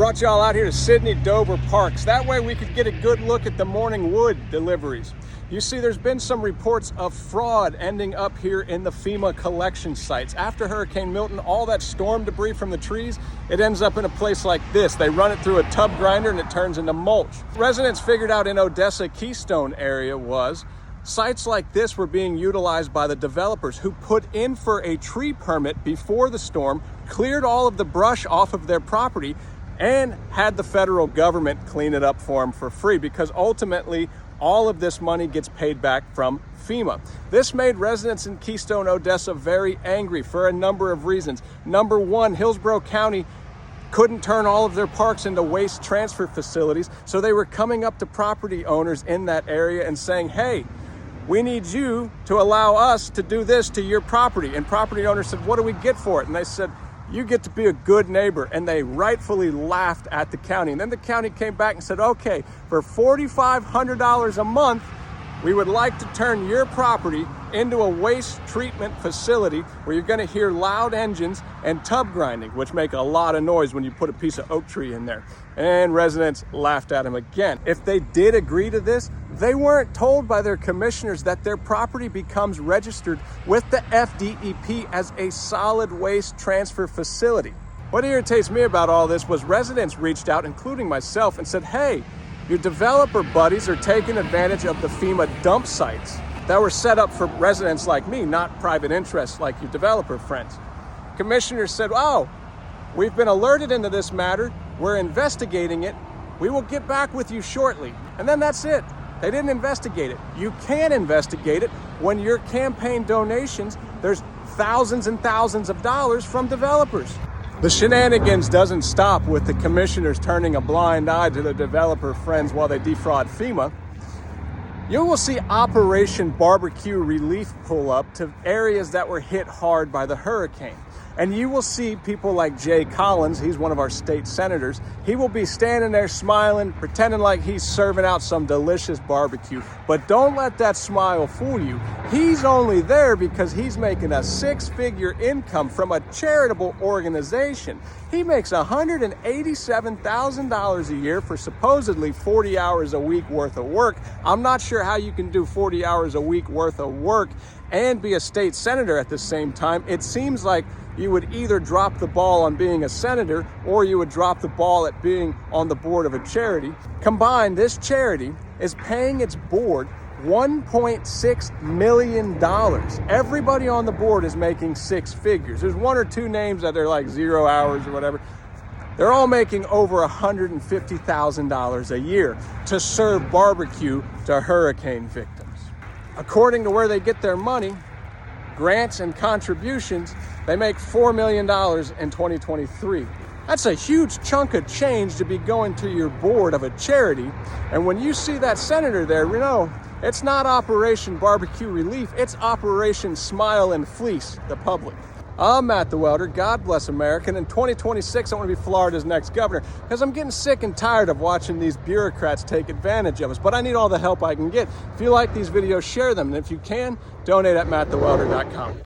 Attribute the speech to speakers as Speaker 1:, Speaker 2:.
Speaker 1: Brought y'all out here to Sydney Dover Parks. That way we could get a good look at the morning wood deliveries. You see, there's been some reports of fraud ending up here in the FEMA collection sites. After Hurricane Milton, all that storm debris from the trees, it ends up in a place like this. They run it through a tub grinder and it turns into mulch. Residents figured out in Odessa Keystone area was sites like this were being utilized by the developers who put in for a tree permit before the storm, cleared all of the brush off of their property, and had the federal government clean it up for them for free, because ultimately all of this money gets paid back from FEMA. This made residents in Keystone, Odessa very angry for a number of reasons. Number one, Hillsborough County couldn't turn all of their parks into waste transfer facilities, so they were coming up to property owners in that area and saying, hey, we need you to allow us to do this to your property. And property owners said, what do we get for it? And they said, you get to be a good neighbor. And they rightfully laughed at the county. And then the county came back and said, okay, for $4,500 a month, we would like to turn your property into a waste treatment facility where you're gonna hear loud engines and tub grinding, which make a lot of noise when you put a piece of oak tree in there. And residents laughed at him again. If they did agree to this, they weren't told by their commissioners that their property becomes registered with the FDEP as a solid waste transfer facility. What irritates me about all this was residents reached out, including myself, and said, hey, your developer buddies are taking advantage of the FEMA dump sites that were set up for residents like me, not private interests like your developer friends. Commissioners said, oh, we've been alerted into this matter. We're investigating it. We will get back with you shortly. And then that's it. They didn't investigate it. You can investigate it when your campaign donations, there's thousands and thousands of dollars from developers. The shenanigans doesn't stop with the commissioners turning a blind eye to their developer friends while they defraud FEMA. You will see Operation Barbecue Relief pull up to areas that were hit hard by the hurricane. And you will see people like Jay Collins, he's one of our state senators. He will be standing there smiling, pretending like he's serving out some delicious barbecue. But don't let that smile fool you. He's only there because he's making a six-figure income from a charitable organization. He makes $187,000 a year for supposedly 40 hours a week worth of work. I'm not sure how you can do 40 hours a week worth of work and be a state senator at the same time. It seems like you would either drop the ball on being a senator or you would drop the ball at being on the board of a charity. Combined, this charity is paying its board $1.6 million. Everybody on the board is making six figures. There's one or two names that are like 0 hours or whatever. They're all making over $150,000 a year to serve barbecue to hurricane victims. According to where they get their money, grants and contributions, they make $4 million in 2023. That's a huge chunk of change to be going to your board of a charity. And when you see that senator there, you know, it's not Operation Barbecue Relief, it's Operation Smile and Fleece the public. I'm Matt the Welder. God bless America. And in 2026, I want to be Florida's next governor because I'm getting sick and tired of watching these bureaucrats take advantage of us. But I need all the help I can get. If you like these videos, share them. And if you can, donate at mattthewelder.com.